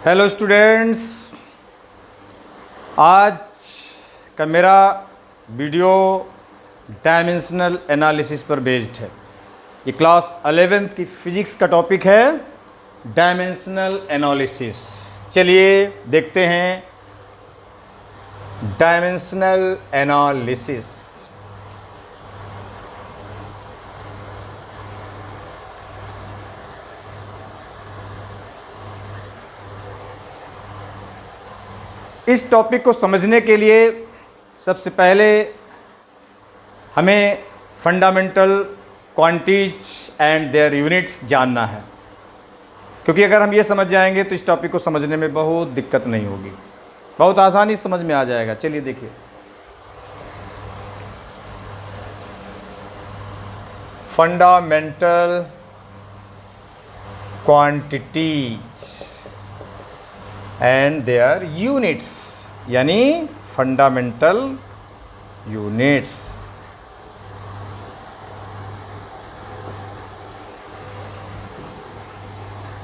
Hello students, आज का मेरा वीडियो डायमेंशनल एनालिसिस पर बेस्ड है। ये क्लास 11th की फिजिक्स का टॉपिक है डायमेंशनल एनालिसिस। चलिए देखते हैं डायमेंशनल एनालिसिस। इस टॉपिक को समझने के लिए सबसे पहले हमें fundamental quantities and their units जानना है, क्योंकि अगर हम ये समझ जाएंगे तो इस टॉपिक को समझने में बहुत दिक्कत नहीं होगी, बहुत आसानी से समझ में आ जाएगा। चलिए देखिए, fundamental quantities and their units, यानी fundamental units.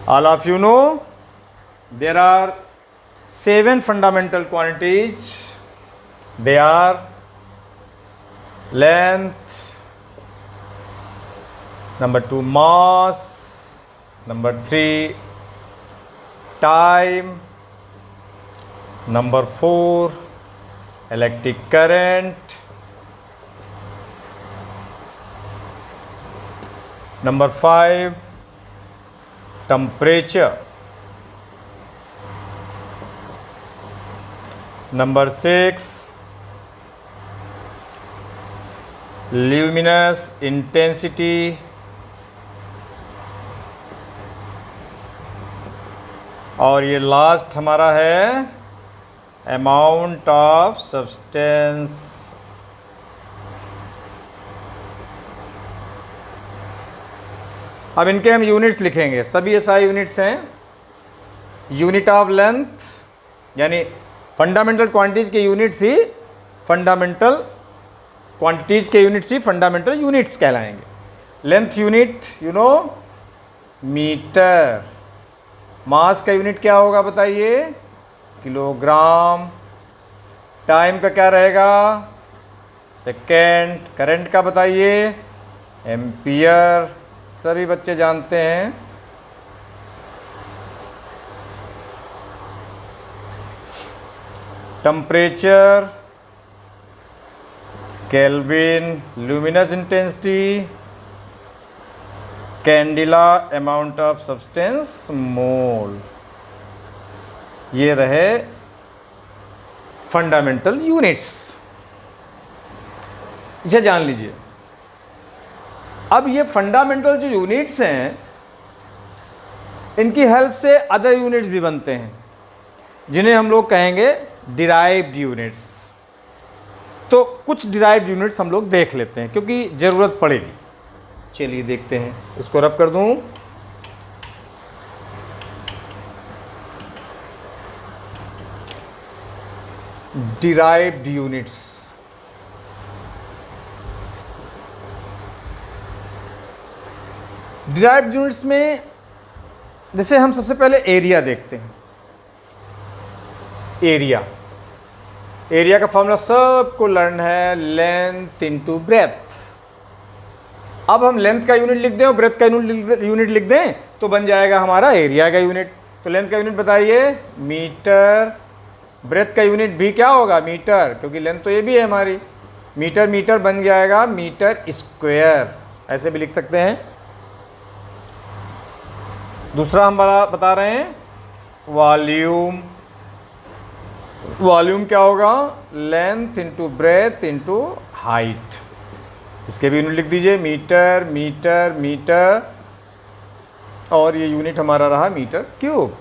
All of you know there are 7 fundamental quantities. They are length, number 2 mass, number 3 time, number 4 electric current, number 5 temperature, number 6 luminous intensity, और ये लास्ट हमारा है amount of substance. अब इनके हम units लिखेंगे। सभी एसआई यूनिट्स हैं। यूनिट ऑफ लेंथ, यानी फंडामेंटल क्वांटिटीज के यूनिट्स ही फंडामेंटल क्वांटिटीज के यूनिट्स ही फंडामेंटल यूनिट्स कहलाएंगे। Length unit you know metre. Mass का यूनिट क्या होगा बताइए? किलोग्राम। टाइम का क्या रहेगा? सेकेंड। करंट का बताइए? एम्पियर। सभी बच्चे जानते हैं। Temperature kelvin. Luminous intensity candela. Amount of substance mole. ये रहे फंडामेंटल यूनिट्स, इसे जान लीजिए। अब ये फंडामेंटल जो यूनिट्स हैं, इनकी हेल्प से अदर यूनिट्स भी बनते हैं, जिन्हें हम लोग कहेंगे डिराइव्ड यूनिट्स। तो कुछ डिराइव्ड यूनिट्स हम लोग देख लेते हैं, क्योंकि ज़रूरत पड़ेगी। चलिए देखते हैं। इसको रब कर दूं। Derived units. डिराइव्ड यूनिट्स में जैसे हम सबसे पहले एरिया देखते हैं। एरिया का फॉर्मूला सबको लर्न है, लेंथ इनटू ब्रेथ। अब हम लेंथ का यूनिट लिख दें और ब्रेथ का यूनिट लिख दें तो बन जाएगा हमारा एरिया का यूनिट। तो लेंथ का यूनिट बताइए? मीटर। ब्रेथ का यूनिट भी क्या होगा? मीटर, क्योंकि लेंथ तो ये भी है हमारी। मीटर बन जाएगा मीटर स्क्वायर, ऐसे भी लिख सकते हैं। दूसरा हम बता रहे हैं वॉल्यूम। वॉल्यूम क्या होगा? Length into breadth into height. इसके भी यूनिट लिख दीजिए, मीटर मीटर मीटर, और ये यूनिट हमारा रहा मीटर क्यूब।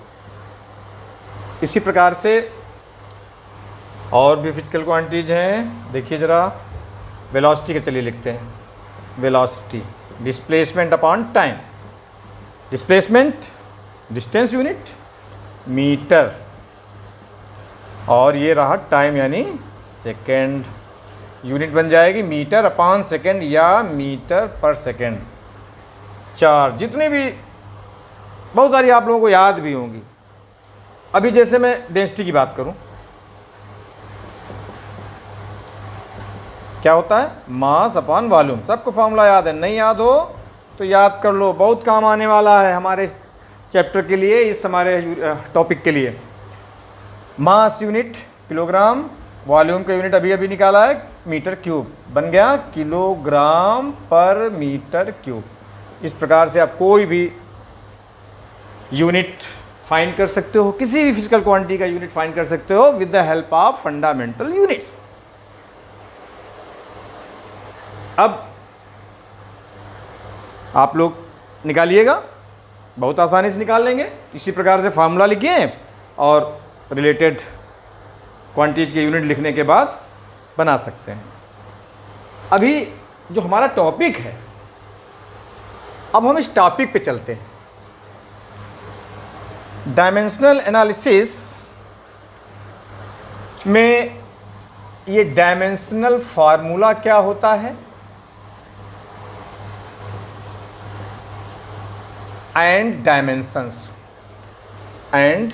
इसी प्रकार से और भी फिजिकल क्वांटिटीज हैं। देखिए ज़रा, वेलोसिटी का चलिए लिखते हैं। Velocity displacement upon time. Displacement distance unit metre, और ये रहा टाइम यानी सेकेंड। यूनिट बन जाएगी मीटर अपॉन सेकेंड या मीटर पर सेकेंड। चार जितने भी बहुत सारी आप लोगों को याद भी होंगी। अभी जैसे मैं डेंसिटी की बात करूं, क्या होता है? मास अपॉन वॉल्यूम। सबको फॉर्मूला याद है? नहीं याद हो तो याद कर लो, बहुत काम आने वाला है हमारे इस चैप्टर के लिए, इस हमारे टॉपिक के लिए। मास यूनिट किलोग्राम, वॉल्यूम का यूनिट अभी अभी निकाला है मीटर क्यूब, बन गया किलोग्राम पर मीटर क्यूब। इस प्रकार से आप कोई भी यूनिट फाइंड कर सकते हो, किसी भी फिजिकल क्वांटिटी का यूनिट फाइंड कर सकते हो with the help of fundamental units. अब आप लोग निकालिएगा, बहुत आसानी से निकाल लेंगे। इसी प्रकार से फार्मूला लिखिए और रिलेटेड क्वांटिटीज के यूनिट लिखने के बाद बना सकते हैं। अभी जो हमारा टॉपिक है, अब हम इस टॉपिक पे चलते हैं। डायमेंशनल एनालिसिस में ये डायमेंशनल फार्मूला क्या होता है एंड डायमेंशंस, एंड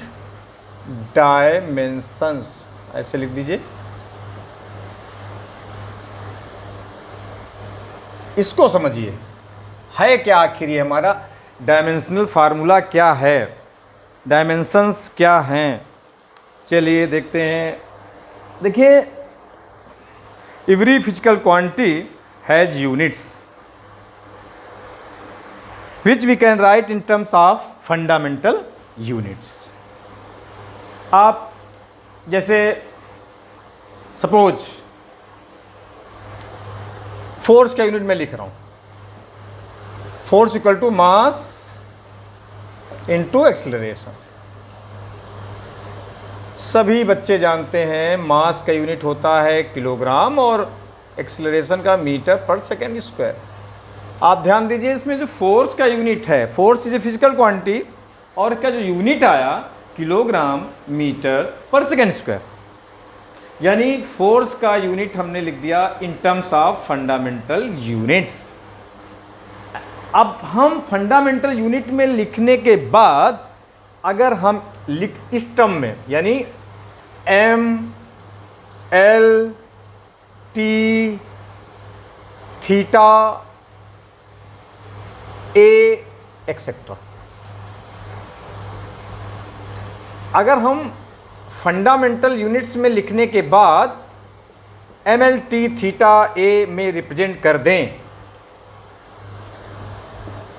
डायमेंशंस ऐसे लिख दीजिए। इसको समझिए, है क्या आखिर ये हमारा डायमेंशनल फार्मूला क्या है, डायमेंशंस क्या हैं, चलिए देखते हैं। देखिए, every physical quantity has units which we can write in terms of fundamental units। आप जैसे सपोज फोर्स का यूनिट मैं लिख रहा हूं, force equal to mass into acceleration. सभी बच्चे जानते हैं मास का यूनिट होता है किलोग्राम और एक्सेलरेशन का मीटर पर सेकेंड स्क्वायर। आप ध्यान दीजिए, इसमें जो फोर्स का यूनिट है, force is a physical quantity, और इसका जो यूनिट आया किलोग्राम मीटर पर सेकेंड स्क्वायर, यानी फोर्स का यूनिट हमने लिख दिया in terms of fundamental units. अब हम फंडामेंटल यूनिट में लिखने के बाद अगर हम लिख इस टर्म में, यानी एम एल टी थीटा ए एक्सेट्रा, अगर हम फंडामेंटल यूनिट्स में लिखने के बाद एम एल टी थीटा ए में रिप्रेजेंट कर दें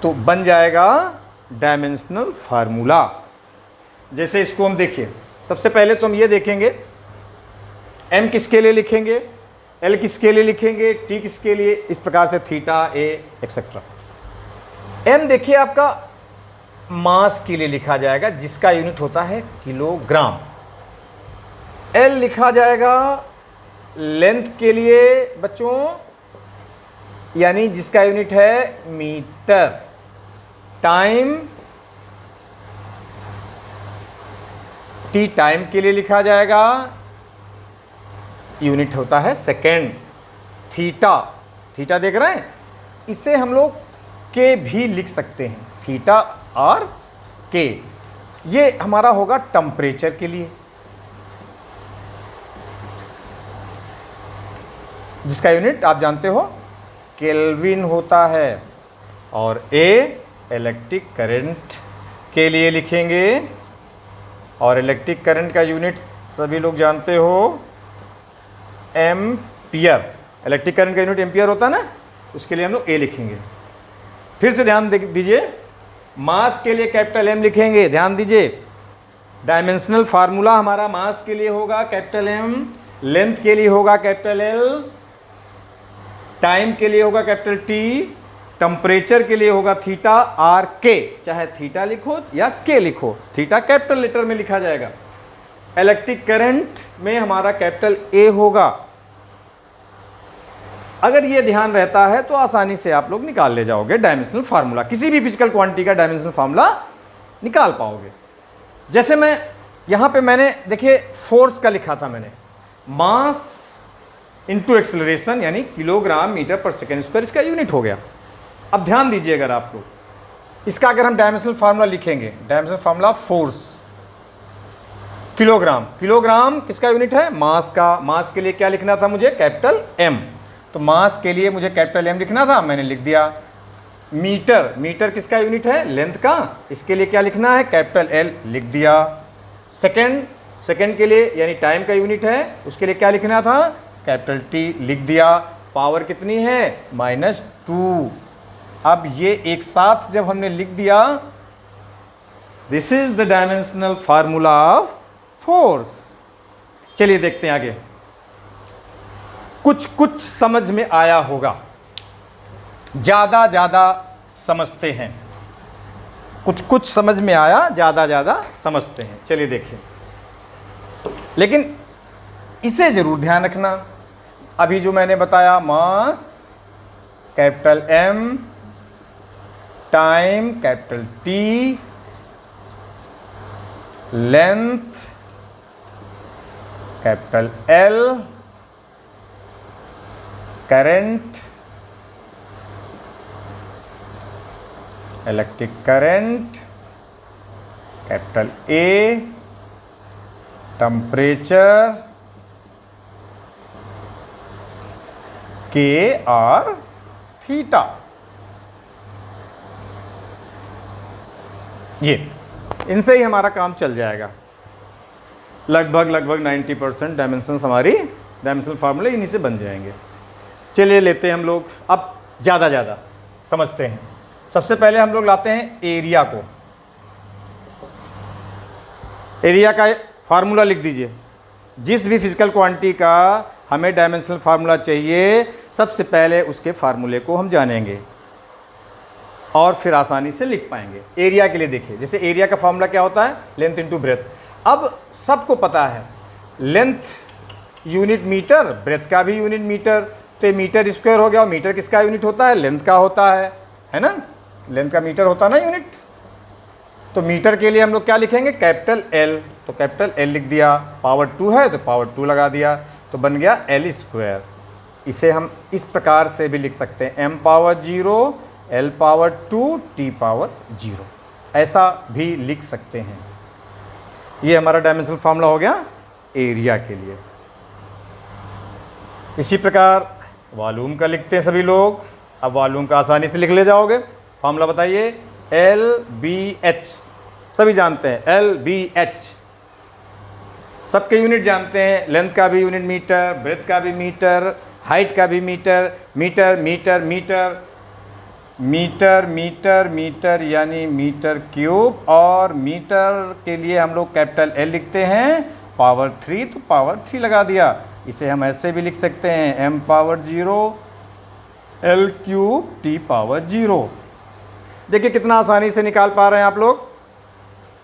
तो बन जाएगा डायमेंशनल फार्मूला। जैसे इसको हम देखिए, सबसे पहले तो हम ये देखेंगे एम किसके लिए लिखेंगे, एल किसके लिए लिखेंगे, टी किसके लिए, इस प्रकार से थीटा ए एक्सेट्रा। एम देखिए आपका मास के लिए लिखा जाएगा जिसका यूनिट होता है किलोग्राम। एल लिखा जाएगा लेंथ के लिए बच्चों, यानी जिसका यूनिट है मीटर। टाइम, टी टाइम के लिए लिखा जाएगा, यूनिट होता है सेकेंड। थीटा, थीटा देख रहे हैं, इसे हम लोग के भी लिख सकते हैं, थीटा और के। ये हमारा होगा टेम्परेचर के लिए, जिसका यूनिट आप जानते हो केल्विन होता है। और ए इलेक्ट्रिक करंट के लिए लिखेंगे, और इलेक्ट्रिक करंट का यूनिट सभी लोग जानते हो एम्पियर। इलेक्ट्रिक करंट का यूनिट एम्पियर होता है ना, उसके लिए हम लोग ए लिखेंगे। फिर से ध्यान दीजिए, मास के लिए कैपिटल एम लिखेंगे, ध्यान दीजिए। डायमेंशनल फार्मूला हमारा मास के लिए होगा कैपिटल एम, लेंथ के लिए होगा कैपिटल एल, टाइम के लिए होगा कैपिटल टी, टेम्परेचर के लिए होगा थीटा आर के। चाहे थीटा लिखो या के लिखो, थीटा कैपिटल लेटर में लिखा जाएगा। इलेक्ट्रिक करंट में हमारा कैपिटल ए होगा। अगर ये ध्यान रहता है तो आसानी से आप लोग निकाल ले जाओगे डायमेंशनल फार्मूला, किसी भी फिजिकल क्वांटिटी का डायमेंशनल फार्मूला निकाल पाओगे। जैसे मैं यहाँ पे मैंने देखिए फोर्स का लिखा था मैंने, मास इनटू एक्सेलरेशन, यानी किलोग्राम मीटर पर सेकेंड स्क्वायर, इसका यूनिट हो गया। अब ध्यान दीजिए, अगर आप लोग इसका अगर हम डायमेंशनल फार्मूला लिखेंगे, dimensional formula force, kilogram. Kilogram किसका यूनिट है? मास का। मास के लिए क्या लिखना था मुझे? Capital M. तो मास के लिए मुझे कैपिटल एम लिखना था, मैंने लिख दिया। मीटर, मीटर किसका यूनिट है? लेंथ का। इसके लिए क्या लिखना है? कैपिटल एल लिख दिया। सेकेंड, सेकेंड के लिए यानी टाइम का यूनिट है, उसके लिए क्या लिखना था? कैपिटल टी लिख दिया। पावर कितनी है? -2। अब ये एक साथ जब हमने लिख दिया, this is the dimensional formula of force. चलिए देखते हैं आगे। कुछ कुछ समझ में आया होगा, ज़्यादा ज़्यादा समझते हैं। कुछ कुछ समझ में आया, ज़्यादा ज़्यादा समझते हैं। चलिए देखिए, लेकिन इसे ज़रूर ध्यान रखना। अभी जो मैंने बताया, mass capital M, time capital T, length capital L, current electric current capital A, temperature के आर थीटा। ये इनसे ही हमारा काम चल जाएगा। लगभग 90% डायमेंशंस हमारी डायमेंशनल फार्मूले इन्हीं से बन जाएंगे। चलिए लेते हैं हम लोग अब ज़्यादा ज़्यादा समझते हैं। सबसे पहले हम लोग लाते हैं एरिया को। एरिया का फार्मूला लिख दीजिए। जिस भी फिजिकल क्वांटिटी का हमें डायमेंशनल फार्मूला चाहिए, सबसे पहले उसके फार्मूले को हम जानेंगे और फिर आसानी से लिख पाएंगे। एरिया के लिए देखिए, जैसे एरिया का फार्मूला क्या होता है? Length into breadth. अब सबको पता है लेंथ यूनिट मीटर, ब्रेथ का भी यूनिट मीटर, तो मीटर स्क्वायर हो गया। और मीटर किसका यूनिट होता है? लेंथ का होता है ना? लेंथ का मीटर होता है ना यूनिट। तो मीटर के लिए हम लोग क्या लिखेंगे? Capital L. तो कैपिटल एल लिख दिया। पावर 2 है तो पावर 2 लगा दिया, तो बन गया एल स्क्वायर। इसे हम इस प्रकार से भी लिख सकते हैं, m power 0, l power 2, t power 0, ऐसा भी लिख सकते हैं। ये हमारा डायमेंशनल फार्मूला हो गया एरिया के लिए। इसी प्रकार वॉल्यूम का लिखते हैं सभी लोग। अब वॉल्यूम का आसानी से लिख ले जाओगे। फार्मूला बताइए, LBH, सभी जानते हैं LBH। सबके यूनिट जानते हैं, लेंथ का भी यूनिट मीटर, ब्रेथ का भी मीटर, हाइट का भी metre, metre metre metre metre metre metre यानी मीटर क्यूब। और मीटर के लिए हम लोग कैपिटल एल लिखते हैं, पावर 3 तो पावर 3 लगा दिया। इसे हम ऐसे भी लिख सकते हैं, m power 0, l cube t power 0। देखिए कितना आसानी से निकाल पा रहे हैं आप लोग।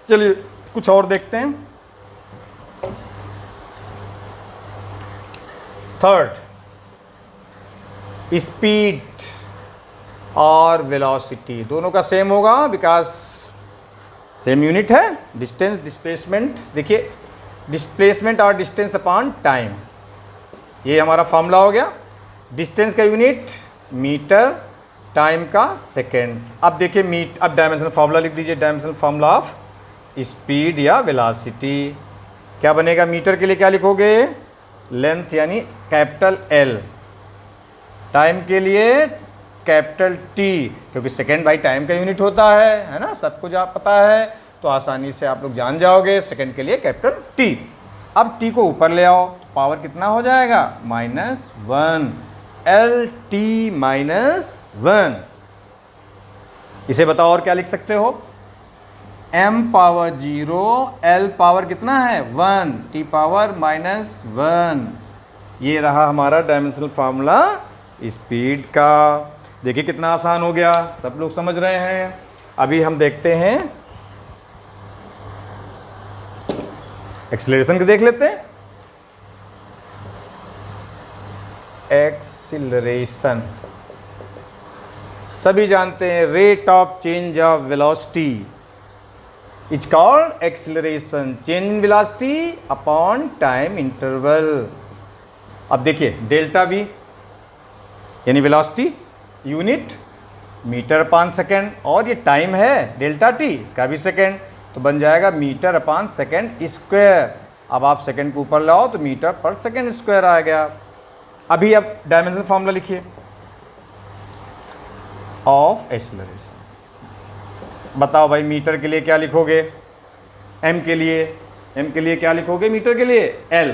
चलिए कुछ और देखते हैं। थर्ड, स्पीड और वेलोसिटी दोनों का सेम होगा, बिकॉज सेम यूनिट है। डिस्टेंस, डिस्प्लेसमेंट, देखिए डिस्प्लेसमेंट और डिस्टेंस अपॉन टाइम, ये हमारा फार्मूला हो गया। डिस्टेंस का यूनिट मीटर, टाइम का सेकेंड। अब देखिए अब डायमेंशनल फार्मूला लिख दीजिए, डायमेंशनल फार्मूला ऑफ स्पीड या वेलोसिटी। क्या बनेगा? मीटर के लिए क्या लिखोगे? लेंथ यानी कैपिटल एल, टाइम के लिए कैपिटल टी, क्योंकि सेकेंड बाई टाइम का यूनिट होता है ना, सबको जो आप पता है, तो आसानी से आप लोग जान जाओगे। सेकेंड के लिए कैपिटल टी। अब टी को ऊपर ले आओ, पावर कितना हो जाएगा? -1, एल टी -1। इसे बताओ और क्या लिख सकते हो? m पावर 0, l पावर कितना है? 1, t पावर -1। ये रहा हमारा डायमेंशनल फार्मूला स्पीड का। देखिए कितना आसान हो गया, सब लोग समझ रहे हैं। अभी हम देखते हैं एक्सीलरेशन को, देख लेते हैं। एक्सीलरेशन सभी जानते हैं, rate of change of velocity is called acceleration, change in velocity upon time interval. अब देखिए डेल्टा वी यानी velocity unit metre upon second, और ये टाइम है डेल्टा टी, इसका भी सेकेंड, तो बन जाएगा मीटर अपॉन सेकेंड स्क्वायर। अब आप सेकंड को ऊपर लाओ तो मीटर पर सेकंड स्क्वायर आ गया। अभी अब डायमेंशन फार्मूला लिखिए ऑफ एक्सेलरेशन। बताओ भाई मीटर के लिए क्या लिखोगे, एम के लिए क्या लिखोगे मीटर के लिए, एल।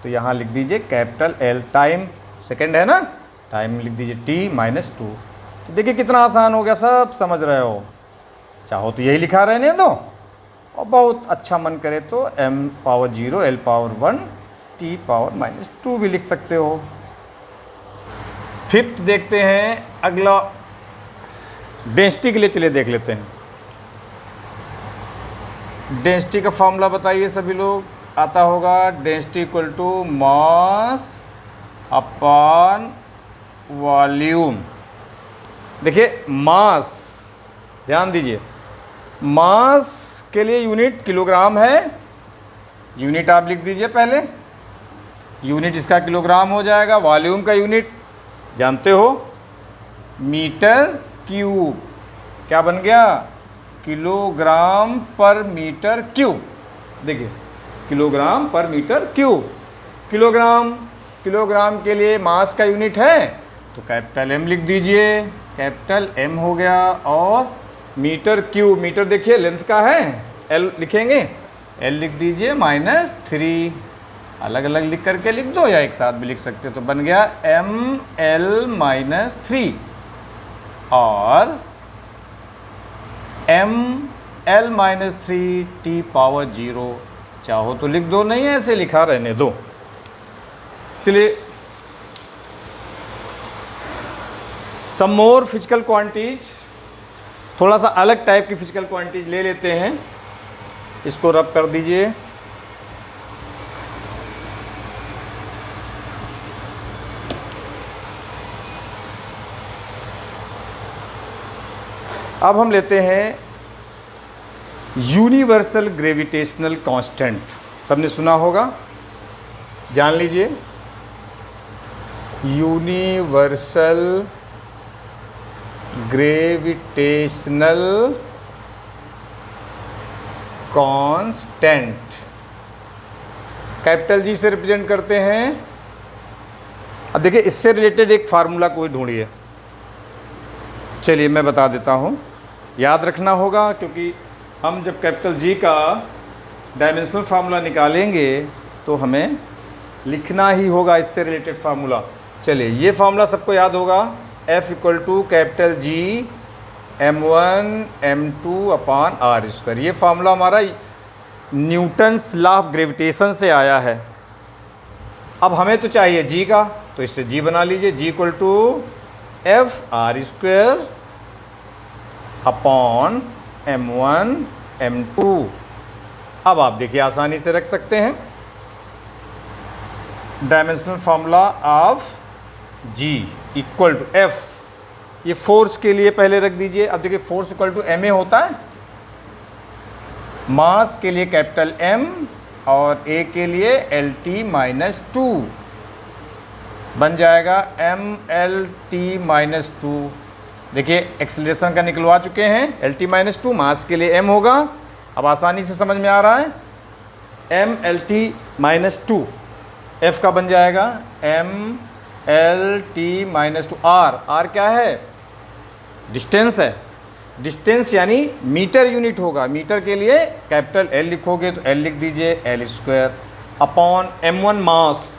तो यहाँ लिख दीजिए कैपिटल एल, टाइम सेकंड है ना, टाइम लिख दीजिए टी माइनस 2। तो देखिए कितना आसान हो गया, सब समझ रहे हो। चाहो तो यही लिखा रहने दो, और बहुत अच्छा मन करे तो m power 0 l power 1 t power minus 2 भी लिख सकते हो। फिफ्थ देखते हैं, अगला डेंसिटी के लिए चलिए देख लेते हैं। डेंसिटी का फॉर्मूला बताइए सभी लोग, आता होगा density equal to mass upon volume. देखिए मास, ध्यान दीजिए, मास के लिए यूनिट किलोग्राम है, यूनिट आप लिख दीजिए पहले, यूनिट इसका किलोग्राम हो जाएगा। वॉल्यूम का यूनिट जानते हो मीटर क्यूब, क्या बन गया, किलोग्राम पर मीटर क्यूब। देखिए किलोग्राम पर मीटर क्यूब, किलोग्राम के लिए मास का यूनिट है तो कैपिटल एम लिख दीजिए, कैपिटल एम हो गया। और मीटर क्यूब, मीटर देखिए लेंथ का है, एल लिखेंगे, एल लिख दीजिए -3, अलग अलग लिख करके लिख दो या एक साथ भी लिख सकते हो। तो बन गया ml-3 और ml-3 t पावर 0। चाहो तो लिख दो, नहीं ऐसे लिखा रहने दो। चलिए सम मोर फिजिकल क्वांटिटीज, थोड़ा सा अलग टाइप की फिजिकल क्वांटिटीज ले लेते हैं। इसको रब कर दीजिए। अब हम लेते हैं यूनिवर्सल ग्रेविटेशनल कांस्टेंट, सबने सुना होगा, जान लीजिए। Universal gravitational constant capital G से रिप्रेजेंट करते हैं। अब देखिए इससे रिलेटेड एक फार्मूला कोई ढूंढिए। चलिए मैं बता देता हूँ, याद रखना होगा, क्योंकि हम जब कैपिटल जी का डायमेंशनल फार्मूला निकालेंगे तो हमें लिखना ही होगा इससे रिलेटेड फार्मूला। चलिए ये फार्मूला सबको याद होगा, F equal to capital G m1 m2 upon R square. ये फार्मूला हमारा न्यूटन्स लॉ ऑफ ग्रेविटेशन से आया है। अब हमें तो चाहिए जी का, तो इससे जी बना लीजिए, G equal to F R square upon m1 m2। अब आप देखिए आसानी से रख सकते हैं dimensional formula of G equal to F. ये फोर्स के लिए पहले रख दीजिए। अब देखिए force equal to M A होता है, मास के लिए कैपिटल एम और ए के लिए एल टी माइनस 2 बन जाएगा mlt-2। देखिए एक्सेलरेशन का निकलवा चुके हैं, lt-2 मास के लिए m होगा। अब आसानी से समझ में आ रहा है, mlt-2 f का बन जाएगा mlt-2 r क्या है, डिस्टेंस है, डिस्टेंस यानी मीटर यूनिट होगा। मीटर के लिए कैपिटल L लिखोगे तो L लिख दीजिए L स्क्वायर अपॉन m1 मास,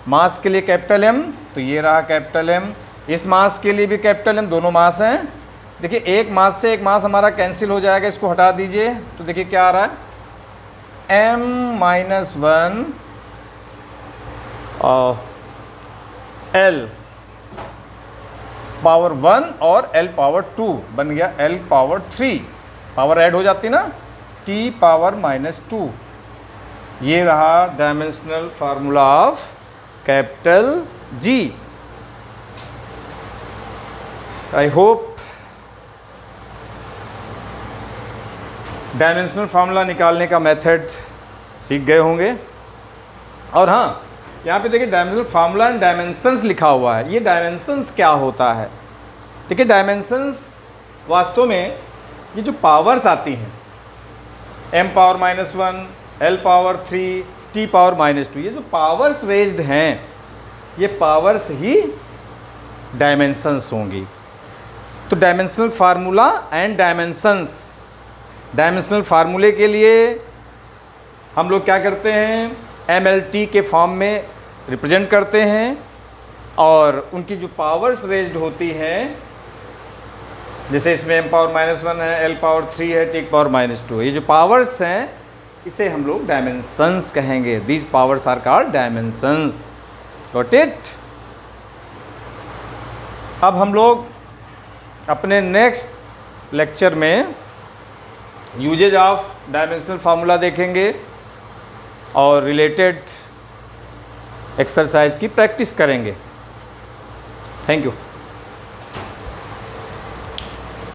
मास के लिए कैपिटल M, तो ये रहा कैपिटल M। इस मास के लिए भी कैपिटल M, दोनों मास हैं। देखिए एक मास से एक मास हमारा कैंसिल हो जाएगा, इसको हटा दीजिए तो देखिए क्या आ रहा है, m-1 L पावर 1 और L पावर 2 बन गया L पावर 3, पावर ऐड हो जाती ना, T पावर -2। ये रहा dimensional formula of capital G। I hope dimensional formula निकालने का मेथड सीख गए होंगे। और हाँ, यहाँ पे देखिए डायमेंशनल फार्मूला एंड डायमेंशंस लिखा हुआ है। ये डायमेंशंस क्या होता है, देखिए डायमेंशंस वास्तव में ये जो पावर्स आती हैं m power -1, L power 3 T power -2, ये जो पावर्स रेज्ड हैं ये पावर्स ही डायमेंशंस होंगी। तो dimensional formula and dimensions, dimensional फार्मूले के लिए हम लोग क्या करते हैं, MLT के फॉर्म में रिप्रेजेंट करते हैं, और उनकी जो पावर्स रेज्ड होती हैं, जैसे इसमें m पावर -1 है, L पावर 3 है, T पावर -2, ये जो पावर्स हैं इसे हम लोग डायमेंशंस कहेंगे। These powers are called dimensions. Got it. अब हम लोग अपने नेक्स्ट लेक्चर में यूजेज ऑफ डायमेंशनल फार्मूला देखेंगे और रिलेटेड एक्सरसाइज की प्रैक्टिस करेंगे। Thank you.